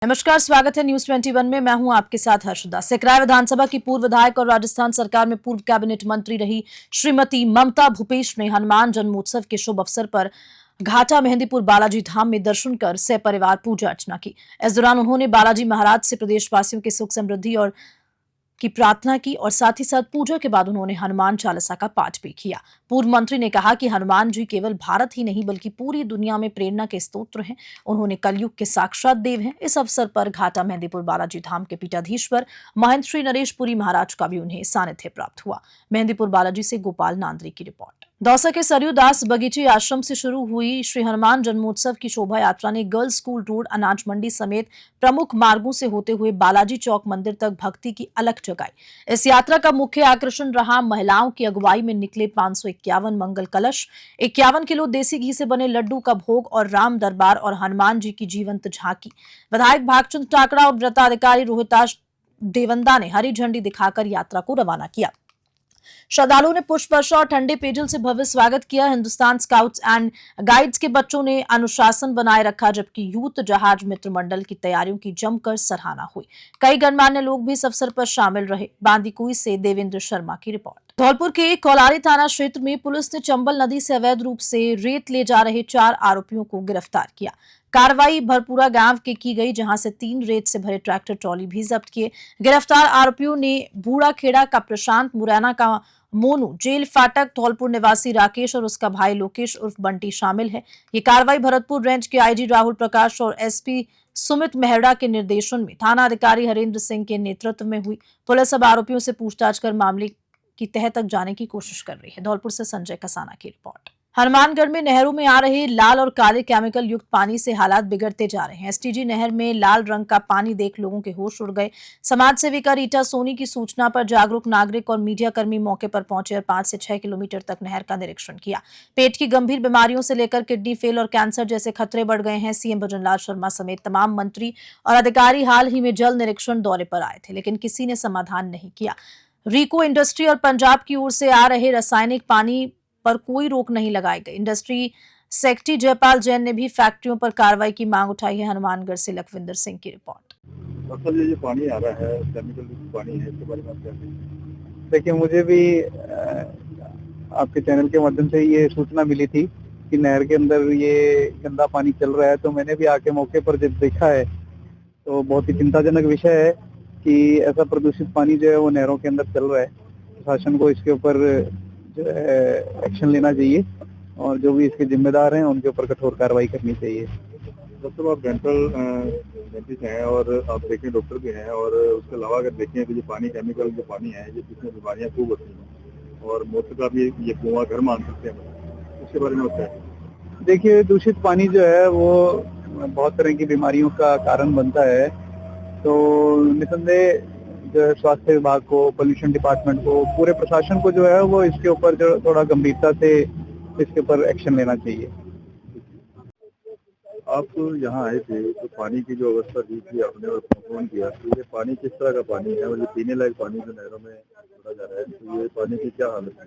नमस्कार, स्वागत है न्यूज 21 में। मैं हूं आपके साथ हर्षदा। सिकराय विधानसभा की पूर्व विधायक और राजस्थान सरकार में पूर्व कैबिनेट मंत्री रही श्रीमती ममता भूपेश ने हनुमान जन्मोत्सव के शुभ अवसर पर घाटा मेहंदीपुर बालाजी धाम में दर्शन कर सपरिवार पूजा अर्चना की। इस दौरान उन्होंने बालाजी महाराज से प्रदेशवासियों की सुख समृद्धि और की प्रार्थना की और साथ ही साथ पूजा के बाद उन्होंने हनुमान चालीसा का पाठ भी किया। पूर्व मंत्री ने कहा कि हनुमान जी केवल भारत ही नहीं बल्कि पूरी दुनिया में प्रेरणा के स्रोत हैं। उन्होंने कलयुग के साक्षात देव हैं। इस अवसर पर घाटा मेहंदीपुर बालाजी धाम के पीठाधीश्वर महंत श्री नरेश पुरी महाराज का भी उन्हें सानिध्य प्राप्त हुआ। मेहंदीपुर बालाजी से गोपाल नांदरी की रिपोर्ट। दौसा के सरयू दास बगीची आश्रम से शुरू हुई श्री हनुमान जन्मोत्सव की शोभा यात्रा ने गर्ल्स स्कूल रोड, अनाज मंडी समेत प्रमुख मार्गों से होते हुए बालाजी चौक मंदिर तक भक्ति की अलख जगाई। इस यात्रा का मुख्य आकर्षण रहा महिलाओं की अगुवाई में निकले 551 मंगल कलश, 51 किलो देसी घी से बने लड्डू का भोग और राम दरबार और हनुमान जी की जीवंत झांकी। विधायक भागचंद टाकड़ा और व्रताधिकारी रोहिताश देवंदा ने हरी झंडी दिखाकर यात्रा को रवाना किया। श्रद्धालुओं ने पुष्प वर्षा और ठंडे पेयजल से भव्य स्वागत किया। हिंदुस्तान स्काउट्स एंड गाइड्स के बच्चों ने अनुशासन बनाए रखा, जबकि यूथ जहाज मित्र मंडल की तैयारियों की जमकर सराहना हुई। कई गणमान्य लोग भी इस अवसर पर शामिल रहे। बांदीकुई से देवेंद्र शर्मा की रिपोर्ट। धौलपुर के कोलारी थाना क्षेत्र में पुलिस ने चंबल नदी से अवैध रूप से रेत ले जा रहे 4 आरोपियों को गिरफ्तार किया। कार्रवाई भरपूरा गांव के की गई, जहां से 3 रेत से भरे ट्रैक्टर ट्रॉली भी जब्त किए। गिरफ्तार आरोपियों ने बूढ़ा खेड़ा का प्रशांत, मुरैना का मोनू, जेल फाटक धौलपुर निवासी राकेश और उसका भाई लोकेश उर्फ बंटी शामिल है। ये कार्रवाई भरतपुर रेंज के आईजी राहुल प्रकाश और एसपी सुमित मेहरा के निर्देशन में थाना अधिकारी हरेंद्र सिंह के नेतृत्व में हुई। पुलिस अब आरोपियों से पूछताछ कर मामले की तह तक जाने की कोशिश कर रही है। धौलपुर से संजय कसाना की रिपोर्ट। हनुमानगढ़ में नहरों में आ रहे लाल और काले केमिकल युक्त पानी से हालात बिगड़ते जा रहे हैं। एसटीजी नहर में लाल रंग का पानी देख लोगों के होश उड़ गए। समाज सेविका रीटा सोनी की सूचना पर जागरूक नागरिक और मीडिया कर्मी मौके पर पहुंचे और 5 से 6 किलोमीटर तक नहर का निरीक्षण किया। पेट की गंभीर बीमारियों से लेकर किडनी फेल और कैंसर जैसे खतरे बढ़ गए हैं। सीएम भजनलाल शर्मा समेत तमाम मंत्री और अधिकारी हाल ही में जल निरीक्षण दौरे पर आए थे, लेकिन किसी ने समाधान नहीं किया। रीको इंडस्ट्री और पंजाब की ओर से आ रहे रासायनिक पानी पर कोई रोक नहीं लगाई गई। इंडस्ट्री सेक्रेटरी जयपाल जैन ने भी फैक्ट्रियों पर कार्रवाई की मांग उठाई है। हनुमानगढ़ से लखविंदर सिंह की रिपोर्ट। असल ये पानी आ रहा है, केमिकल पानी है, इसके बारे में आप क्या कहेंगे? देखिए, मुझे भी आपके चैनल के माध्यम से ये सूचना मिली थी कि नहर के अंदर ये गंदा पानी चल रहा है, तो मैंने भी आके मौके पर जब देखा है तो बहुत ही चिंताजनक विषय है कि ऐसा प्रदूषित पानी जो है वो नहरों के अंदर चल रहा है। प्रशासन को इसके ऊपर जो है एक्शन लेना चाहिए और जो भी इसके जिम्मेदार हैं उनके ऊपर कठोर कार्रवाई करनी चाहिए। डॉक्टर, आप डेंटल डेंटिस्ट हैं और आप देखें डॉक्टर भी हैं, और उसके अलावा अगर देखें तो जो पानी केमिकल जो पानी है जिसमें बीमारियां खूब होती हैं और मौत का भी ये कुआं घर मान सकते हैं, उसके बारे में होता है। देखिए, दूषित पानी जो है वो बहुत तरह की बीमारियों का कारण बनता है, तो निसंदेह जो है स्वास्थ्य विभाग को, पोल्यूशन डिपार्टमेंट को, पूरे प्रशासन को जो है वो इसके ऊपर जो थोड़ा गंभीरता से इसके ऊपर एक्शन लेना चाहिए। आप यहाँ आए थे तो पानी की जो अवस्था दी थी आपने और फोन किया, तो ये पानी किस तरह का पानी है और ये पीने लायक पानी जो नहरों में छोड़ा जा रहा है, तो ये पानी की क्या हालत है?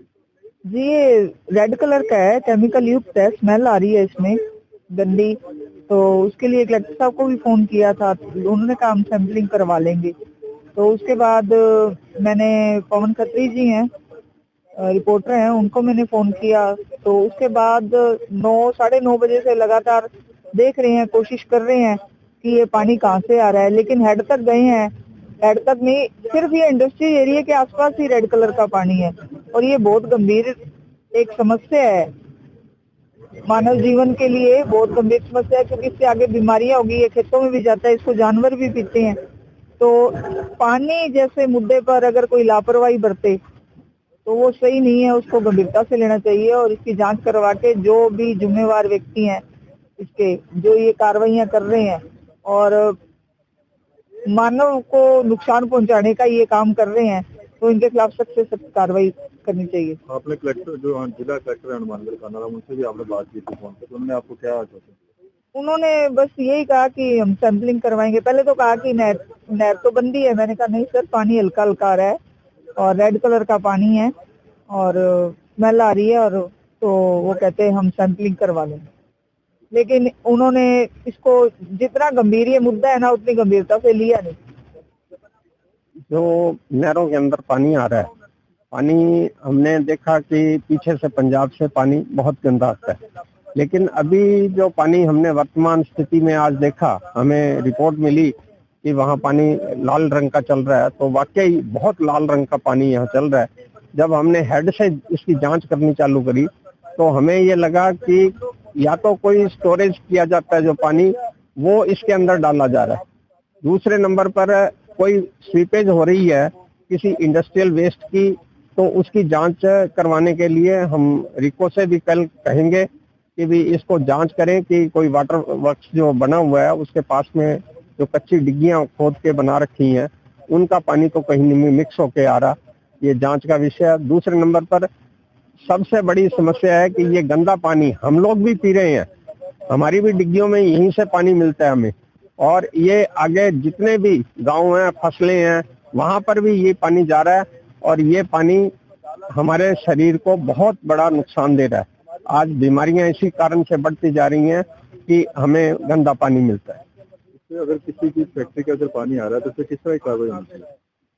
जी, ये रेड कलर का है, केमिकल युक्त है, स्मेल आ रही है इसमें गंदी। तो उसके लिए कलेक्टर साहब को भी फोन किया था, उन्होंने कहा हम सैंपलिंग करवा लेंगे। तो उसके बाद मैंने पवन खत्री जी हैं, रिपोर्टर हैं, उनको मैंने फोन किया। तो उसके बाद 9-9:30 बजे से लगातार देख रहे हैं, कोशिश कर रहे हैं कि ये पानी कहाँ से आ रहा है, लेकिन हेड तक गए हैं। हेड तक नहीं, सिर्फ ये इंडस्ट्री एरिया के आसपास ही रेड कलर का पानी है और ये बहुत गंभीर एक समस्या है, मानव जीवन के लिए बहुत गंभीर समस्या है, क्योंकि इससे आगे बीमारियां होगी। ये खेतों में भी जाता है, इसको जानवर भी पीते हैं। तो पानी जैसे मुद्दे पर अगर कोई लापरवाही बरते तो वो सही नहीं है, उसको गंभीरता से लेना चाहिए और इसकी जांच करवा के जो भी जिम्मेवार व्यक्ति हैं इसके, जो ये कार्रवाइयां कर रहे हैं और मानव को नुकसान पहुंचाने का ये काम कर रहे हैं, तो इनके खिलाफ सख्त से सख्त कार्रवाई करनी चाहिए। आपने कलेक्टर जो जिला कलेक्टर हनुमानगढ़ का नाम, उनसे भी आपने बात की थी फोन पर, तो उन्होंने आपको क्या आश्वासन? उन्होंने बस यही कहा कि हम सैंपलिंग करवाएंगे। पहले तो कहा कि नहर तो बंदी है, मैंने कहा नहीं सर, पानी हल्का हल्का आ रहा है और रेड कलर का पानी है और स्मेल आ रही है, और तो वो कहते हैं हम सैंपलिंग करवा लेंगे। लेकिन उन्होंने इसको जितना गंभीर ये मुद्दा है ना उतनी गंभीरता से लिया नहीं। जो नहरों के अंदर पानी आ रहा है, पानी हमने देखा कि पीछे से पंजाब से पानी बहुत गंदा आता है, लेकिन अभी जो पानी हमने वर्तमान स्थिति में आज देखा, हमें रिपोर्ट मिली कि वहाँ पानी लाल रंग का चल रहा है, तो वाकई बहुत लाल रंग का पानी यहाँ चल रहा है। जब हमने हेड से इसकी जांच करनी चालू करी तो हमें ये लगा कि या तो कोई स्टोरेज किया जाता है जो पानी, वो इसके अंदर डाला जा रहा है। दूसरे नंबर पर कोई स्वीपेज हो रही है किसी इंडस्ट्रियल वेस्ट की, तो उसकी जांच करवाने के लिए हम रिको से भी कल कहेंगे कि भी इसको जांच करें कि कोई वाटर वर्क्स जो बना हुआ है उसके पास में जो कच्ची डिग्गियां खोद के बना रखी हैं उनका पानी तो कहीं नहीं मिक्स होके आ रहा, ये जांच का विषय है। दूसरे नंबर पर सबसे बड़ी समस्या है कि ये गंदा पानी हम लोग भी पी रहे हैं, हमारी भी डिग्गियों में यहीं से पानी मिलता है हमें, और ये आगे जितने भी गांव हैं, फसलें हैं, वहां पर भी ये पानी जा रहा है और ये पानी हमारे शरीर को बहुत बड़ा नुकसान दे रहा है। आज बीमारियां इसी कारण से बढ़ती जा रही हैं कि हमें गंदा पानी मिलता है। अगर किसी की फैक्ट्री के अंदर पानी आ रहा है तो फिर किस तरह की कार्रवाई होनी चाहिए?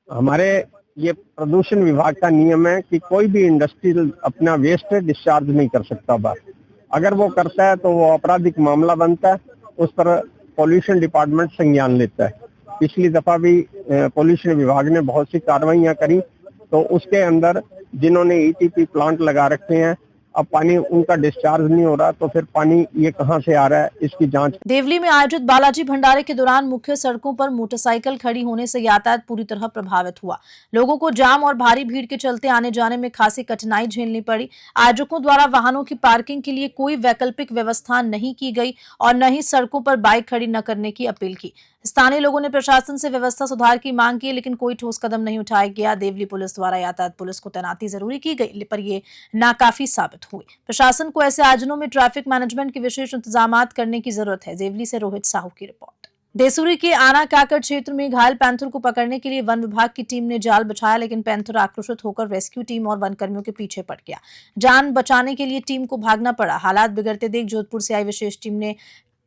हमारे ये प्रदूषण विभाग का नियम है कि कोई भी इंडस्ट्रियल अपना वेस्ट डिस्चार्ज नहीं कर सकता बाहर। अगर वो करता है तो वो आपराधिक मामला बनता है, उस पर पॉल्यूशन डिपार्टमेंट संज्ञान लेता है। पिछली दफा भी पॉल्यूशन विभाग ने बहुत सी कार्रवाइयां करी, तो उसके अंदर जिन्होंने ईटीपी प्लांट लगा रखे हैं, अब पानी उनका डिस्चार्ज नहीं हो रहा, तो फिर पानी ये कहां से आ रहा है, इसकी जांच। देवली में आयोजित बालाजी भंडारे के दौरान मुख्य सड़कों पर मोटरसाइकिल खड़ी होने से यातायात पूरी तरह प्रभावित हुआ। लोगों को जाम और भारी भीड़ के चलते आने जाने में खासी कठिनाई झेलनी पड़ी। आयोजकों द्वारा वाहनों की पार्किंग के लिए कोई वैकल्पिक व्यवस्था नहीं की गई और न ही सड़कों पर बाइक खड़ी न करने की अपील की। स्थानीय लोगों ने प्रशासन से व्यवस्था सुधार की मांग की, लेकिन कोई ठोस कदम नहीं उठाया गया। देवली पुलिस द्वारा यातायात पुलिस को तैनाती जरूरी की गई, पर ये नाकाफी साबित हुई। प्रशासन को ऐसे आयोजनों में ट्रैफिक मैनेजमेंट के विशेष इंतजाम करने की जरूरत है। देवली से रोहित साहू की रिपोर्ट। देसूरी के आना काकड़ क्षेत्र में घायल पैंथर को पकड़ने के लिए वन विभाग की टीम ने जाल बिछाया, लेकिन पैंथर आक्रोशित होकर रेस्क्यू टीम और वन कर्मियों के पीछे पड़ गया। जान बचाने के लिए टीम को भागना पड़ा। हालात बिगड़ते देख जोधपुर से आई विशेष टीम ने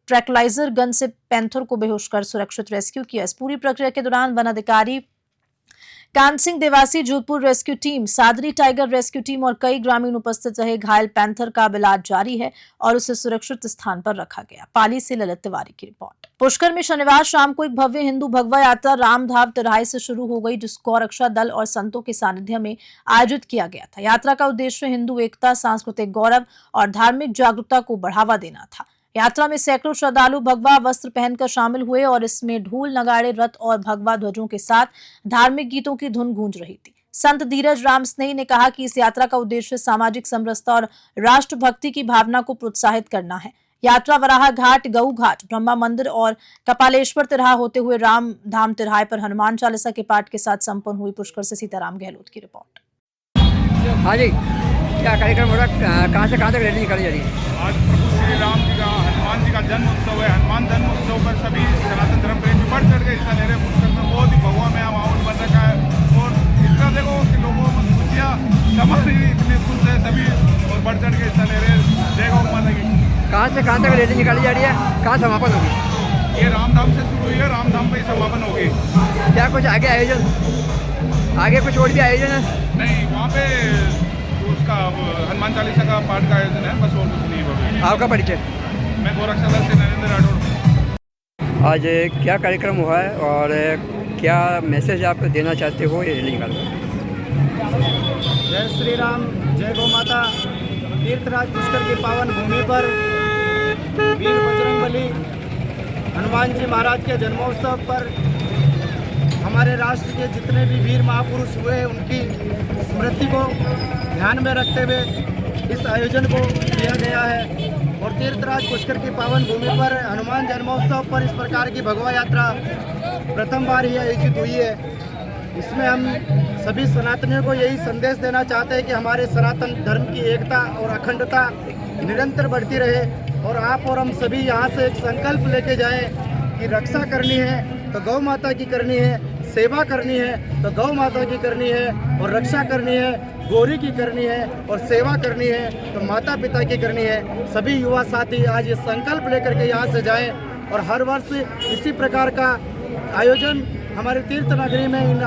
ट्रैंक्विलाइजर गन से पैंथर को बेहोश कर सुरक्षित रेस्क्यू किया। इस पूरी प्रक्रिया के दौरान वन अधिकारी Kan Singh Devasi, Jodhpur rescue team, Sadri tiger rescue team और कई ग्रामीण उपस्थित रहे। घायल पैंथर का इलाज जारी है और उसे सुरक्षित स्थान पर रखा गया। पाली से ललित तिवारी की रिपोर्ट। पुष्कर में शनिवार शाम को एक भव्य हिंदू भगवा यात्रा रामधाम तिराहे से शुरू हो गई, जिसको रक्षा दल और संतों के सानिध्य में आयोजित किया गया था। यात्रा का उद्देश्य हिंदू एकता, सांस्कृतिक गौरव और धार्मिक जागरूकता को बढ़ावा देना था। यात्रा में सैकड़ों श्रद्धालु भगवा वस्त्र पहनकर शामिल हुए और इसमें ढोल, नगाड़े, रथ और भगवा ध्वजों के साथ धार्मिक गीतों की धुन गूंज रही थी। संत धीरज राम स्नेही ने कहा कि इस यात्रा का उद्देश्य सामाजिक समरसता और राष्ट्रभक्ति की भावना को प्रोत्साहित करना है। यात्रा वराहा घाट, गऊ घाट, ब्रह्मा मंदिर और कपालेश्वर तिराहा होते हुए राम धाम तिराहे पर हनुमान चालीसा के पाठ के साथ संपन्न हुई। पुष्कर से सीताराम गहलोत की रिपोर्ट। हाँ जी, क्या कार्यक्रम हो रहा है? कहाँ से कहाँ तक रैली निकाली जा रही है? आज प्रभु श्री राम जी का, हनुमान जी का जन्म उत्सव है। हनुमान जन्म उत्सव पर सभी सनातन धर्म प्रेमी बढ़ चढ़ के हिस्सा ले रहे हैं। पुष्कर में बहुत ही भगवा में माहौल बन रखा है और इतना देखो कि लोगों में खुशियाँ, समाज इतने खुश है सभी और बढ़ चढ़ के हिस्सा ले रहे हैं। देखो माता की। कहाँ से कहाँ तक रैली निकाली जा रही है? कहाँ समापन होगी? ये रामधाम से शुरू हुई है, रामधाम पे समापन होगी। क्या कुछ आगे आयोजन, आगे कुछ और भी आयोजन है? नहीं, वहाँ पे उसका हनुमान चालीसा का पाठ का आयोजन है, बस और कुछ नहीं होगा। आपका परिचय? मैं गोरक्षा दल से नरेंद्र राठौड़। आज क्या कार्यक्रम हुआ है और क्या मैसेज आप देना चाहते हो ये रैली निकाल? जय श्री राम, जय गौ माता। तीर्थराज पुष्कर की पावन भूमि पर वीर बजरंगबली हनुमान जी महाराज के जन्मोत्सव पर हमारे राष्ट्र के जितने भी वीर महापुरुष हुए उनकी स्मृति को ध्यान में रखते हुए इस आयोजन को किया गया है। और तीर्थराज पुष्कर की पावन भूमि पर हनुमान जन्मोत्सव पर इस प्रकार की भगवा यात्रा प्रथम बार ही आयोजित हुई है। इसमें हम सभी सनातनियों को यही संदेश देना चाहते हैं कि हमारे सनातन धर्म की एकता और अखंडता निरंतर बढ़ती रहे और आप और हम सभी यहाँ से एक संकल्प लेके जाएं कि रक्षा करनी है तो गौ माता की करनी है, सेवा करनी है तो गौ माता की करनी है और रक्षा करनी है गोरी की करनी है और सेवा करनी है तो माता पिता की करनी है। सभी युवा साथी आज ये संकल्प लेकर के यहाँ से जाएं और हर वर्ष इसी प्रकार का आयोजन हमारे तीर्थ नगरी में इन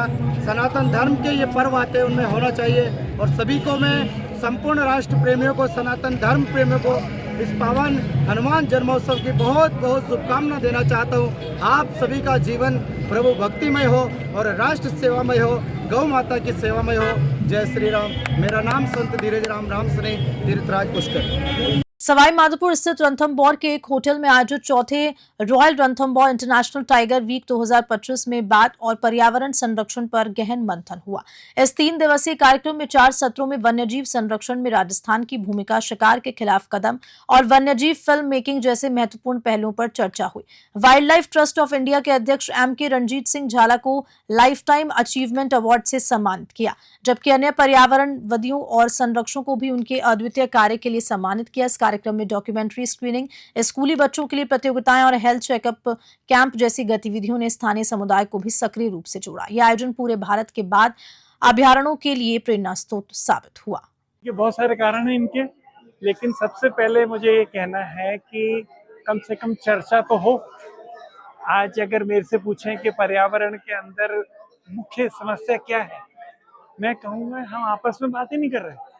सनातन धर्म के ये पर्व आते हैं उनमें होना चाहिए। और सभी को मैं संपूर्ण राष्ट्र प्रेमियों को, सनातन धर्म प्रेमियों को इस पावन हनुमान जन्मोत्सव की बहुत बहुत शुभकामना देना चाहता हूँ। आप सभी का जीवन प्रभु भक्तिमय हो और राष्ट्र सेवामय हो, गौ माता की सेवामय हो। जय श्री राम। मेरा नाम संत धीरज राम सने, तीर्थराज पुष्कर। सवाई माधोपुर स्थित रणथंभौर के एक होटल में आयोजित चौथे royal Ranthambore international tiger week 2025 में बात और पर्यावरण संरक्षण पर गहन मंथन हुआ। इस 3 दिवसीय कार्यक्रम में 4 सत्रों में वन्यजीव संरक्षण में राजस्थान की भूमिका, शिकार के खिलाफ कदम और वन्यजीव फिल्म मेकिंग जैसे महत्वपूर्ण पहलुओं पर चर्चा हुई। Wild life trust of India के अध्यक्ष MK रणजीत सिंह झाला को लाइफ टाइम अचीवमेंट अवार्ड से सम्मानित किया, जबकि अन्य पर्यावरणवादियों और संरक्षकों को भी उनके अद्वितीय कार्य के लिए सम्मानित किया। इस कार्यक्रम में डॉक्यूमेंट्री स्क्रीनिंग, स्कूली बच्चों के लिए प्रतियोगिताएं और हेल्थ चेकअप कैंप जैसी गतिविधियों ने स्थानीय समुदाय को भी सक्रिय रूप से जोड़ा। यह आयोजन पूरे भारत के बाद अभ्यारण्यों के लिए प्रेरणा स्रोत साबित हुआ। ये बहुत सारे कारण हैं इनके, लेकिन सबसे पहले मुझे ये कहना है कि कम से कम चर्चा तो हो। आज अगर मेरे से पूछें कि पर्यावरण के अंदर मुख्य समस्या क्या है, मैं कहूँगा हम आपस में बात ही नहीं कर रहे।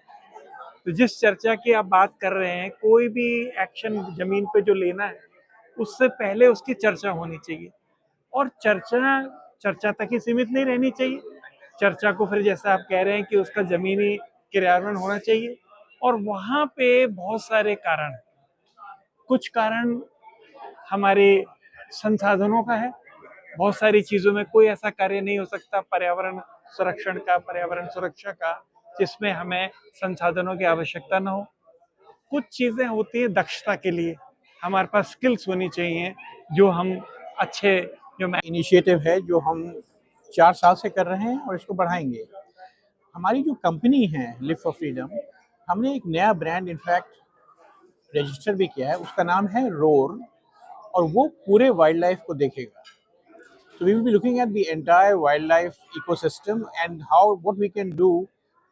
तो जिस चर्चा की आप बात कर रहे हैं, कोई भी एक्शन जमीन पे जो लेना है उससे पहले उसकी चर्चा होनी चाहिए। और चर्चा तक ही सीमित नहीं रहनी चाहिए। चर्चा को फिर जैसा आप कह रहे हैं कि उसका जमीनी क्रियान्वयन होना चाहिए। और वहाँ पे बहुत सारे कारण, कुछ कारण हमारे संसाधनों का है। बहुत सारी चीज़ों में कोई ऐसा कार्य नहीं हो सकता पर्यावरण संरक्षण का, पर्यावरण सुरक्षा का, जिसमें हमें संसाधनों की आवश्यकता न हो। कुछ चीज़ें होती हैं दक्षता के लिए, हमारे पास स्किल्स होनी चाहिए जो हम अच्छे जो इनिशिएटिव है जो हम 4 साल से कर रहे हैं और इसको बढ़ाएंगे। हमारी जो कंपनी है लिव फॉर फ्रीडम, हमने एक नया ब्रांड इनफैक्ट रजिस्टर भी किया है, उसका नाम है रोर, और वो पूरे वाइल्ड लाइफ को देखेगा। So we will be looking at the entire wildlife ecosystem and what we can do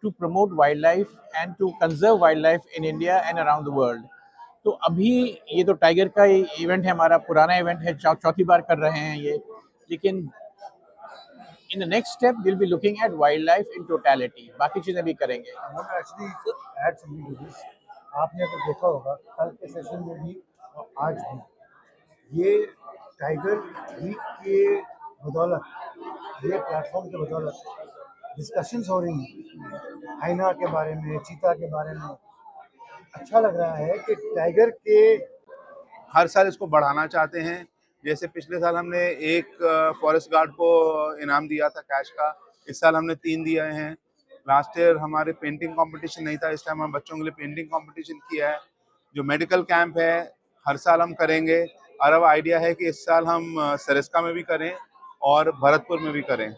to promote wildlife and to conserve wildlife in India and around the world. तो अभी ये तो tiger का event है, हमारा पुराना इवेंट है, चौथी बार कर रहे हैं ये, लेकिन in the next step we'll be looking at wildlife in totality. बाकी चीजें भी करेंगे। Actually, add something to this. आपने अगर देखा होगा कल के सेशन में भी और आज भी, ये टाइगर वीक के बदौलत, ये प्लेटफॉर्म के बदौलत डिस्कशंस हो रही हैं हाइना के बारे में, चीता के बारे में। अच्छा लग रहा है कि टाइगर के हर साल इसको बढ़ाना चाहते हैं। जैसे पिछले साल हमने एक फॉरेस्ट गार्ड को इनाम दिया था कैश का, इस साल हमने 3 दिए हैं। लास्ट ईयर हमारे पेंटिंग कंपटीशन नहीं था, इस टाइम हम बच्चों के लिए पेंटिंग कंपटीशन किया है। जो मेडिकल कैंप है हर साल हम करेंगे, और अब आइडिया है कि इस साल हम सरिस्का में भी करें और भरतपुर में भी करें।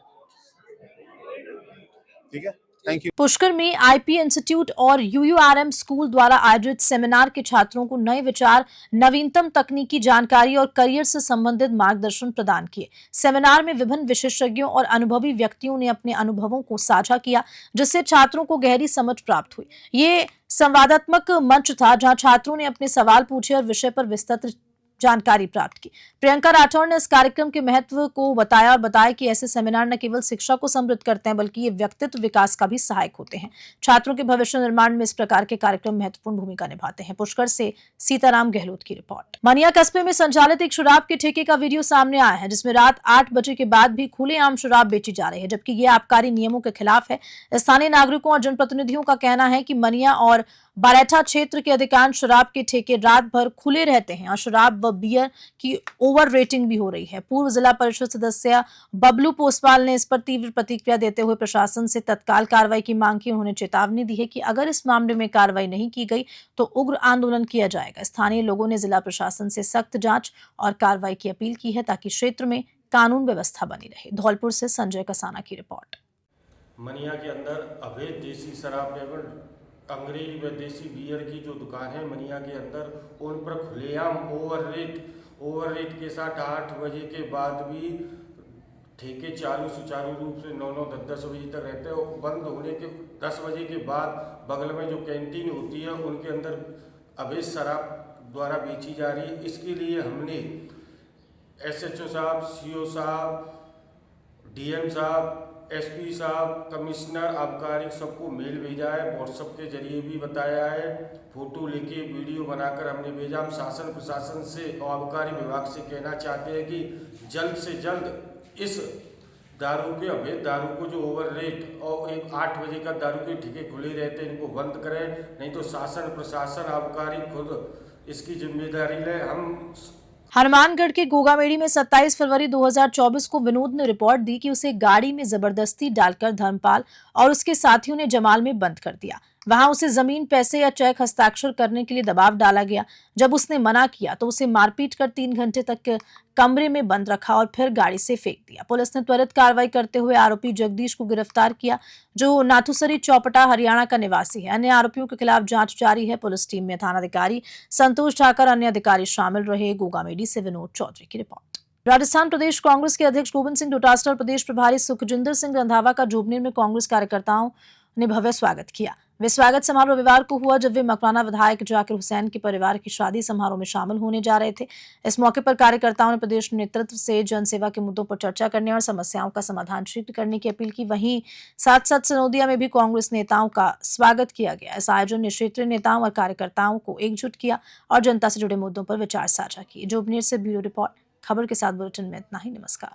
ठीक है, थैंक यू। पुष्कर में IP इंस्टीट्यूट और UURM स्कूल द्वारा आयोजित सेमिनार के छात्रों को नए विचार, नवीनतम तकनीकी जानकारी और करियर से संबंधित मार्गदर्शन प्रदान किए। सेमिनार में विभिन्न विशेषज्ञों और अनुभवी व्यक्तियों ने अपने अनुभवों को साझा किया, जिससे छात्रों को गहरी समझ प्राप्त हुई। ये संवादात्मक मंच था जहां छात्रों ने अपने सवाल पूछे और विषय पर विस्तृत जानकारी प्राप्त की। प्रियंका राठौर ने इस कार्यक्रम के महत्व को बताया और बताया कि ऐसे सेमिनार न केवल शिक्षा को समृद्ध करते हैं, बल्कि ये व्यक्तित्व विकास का भी सहायक होते हैं। छात्रों के भविष्य निर्माण में इस प्रकार के कार्यक्रम महत्वपूर्ण भूमिका निभाते हैं। पुष्कर से सीताराम गहलोत की रिपोर्ट। मनिया कस्बे में संचालित एक शराब के ठेके का वीडियो सामने आया है, जिसमें रात 8 बजे के बाद भी खुलेआम शराब बेची जा रही है, जबकि ये आबकारी नियमों के खिलाफ है। स्थानीय नागरिकों और जनप्रतिनिधियों का कहना है कि मनिया और बारेठा क्षेत्र के अधिकांश शराब के ठेके रात भर खुले रहते हैं और शराब व बियर की ओवर रेटिंग भी हो रही है। पूर्व जिला परिषद सदस्य बबलू पोसवाल ने इस पर तीव्र प्रतिक्रिया देते हुए प्रशासन से तत्काल कार्रवाई की मांग की। उन्होंने चेतावनी दी है कि अगर इस मामले में कार्रवाई नहीं की गई तो उग्र आंदोलन किया जाएगा। स्थानीय लोगों ने जिला प्रशासन से सख्त जांच और कार्रवाई की अपील की है, ताकि क्षेत्र में कानून व्यवस्था बनी रहे। धौलपुर से संजय कसाना की रिपोर्ट। मनिया के अंदर अवैध देसी शराब एवं अंग्रेजी व देसी बियर की जो दुकान है मनिया के अंदर, उन पर खुलेआम ओवर रेट के साथ 8 बजे के बाद भी ठेके चालू सुचारू रूप से 9-9, 10-10 बजे तक रहते हैं और बंद होने के 10 बजे के बाद बगल में जो कैंटीन होती है उनके अंदर अवैध शराब द्वारा बेची जा रही है। इसके लिए हमने SHO साहब, CO साहब, DM साहब, SP साहब, कमिश्नर आबकारी सबको मेल भेजा है, व्हाट्सएप के जरिए भी बताया है, फोटो लेके वीडियो बनाकर हमने भेजा। हम शासन प्रशासन से और आबकारी विभाग से कहना चाहते हैं कि जल्द से जल्द इस दारू के अवैध दारू को जो ओवर रेट और एक 8 बजे का दारू के ठेके खुले रहते हैं इनको बंद करें, नहीं तो शासन प्रशासन आबकारी खुद इसकी जिम्मेदारी ले। हम हनुमानगढ़ के गोगामेड़ी में 27 फरवरी 2024 को विनोद ने रिपोर्ट दी कि उसे गाड़ी में जबरदस्ती डालकर धर्मपाल और उसके साथियों ने जमाल में बंद कर दिया। वहां उसे जमीन, पैसे या चेक हस्ताक्षर करने के लिए दबाव डाला गया। जब उसने मना किया तो उसे मारपीट कर 3 घंटे तक कमरे में बंद रखा और फिर गाड़ी से फेंक दिया। पुलिस ने त्वरित कार्रवाई करते हुए आरोपी जगदीश को गिरफ्तार किया, जो नाथुसरी चौपटा हरियाणा का निवासी है। अन्य आरोपियों के खिलाफ जांच जारी है। पुलिस टीम में थानाधिकारी संतोष ठाकर, अन्य अधिकारी शामिल रहे। गोगामेड़ी से विनोद चौधरी की रिपोर्ट। राजस्थान प्रदेश कांग्रेस के अध्यक्ष गोविंद सिंह डोटासरा और प्रदेश प्रभारी सुखजिंदर सिंह रंधावा का जोबनेर में कांग्रेस कार्यकर्ताओं ने भव्य स्वागत किया। वे स्वागत समारोह रविवार को हुआ जब वे मकराना विधायक जाकिर हुसैन के परिवार की शादी समारोह में शामिल होने जा रहे थे। इस मौके पर कार्यकर्ताओं ने प्रदेश नेतृत्व से जनसेवा के मुद्दों पर चर्चा करने और समस्याओं का समाधान शीघ्र करने की अपील की। वहीं साथ साथ सनोदिया में भी कांग्रेस नेताओं का स्वागत किया गया। इस आयोजन ने क्षेत्रीय नेताओं और कार्यकर्ताओं को एकजुट किया और जनता से जुड़े मुद्दों पर विचार साझा किए। जोबनेर से ब्यूरो रिपोर्ट। खबर के साथ बुलेटिन में इतना ही। नमस्कार।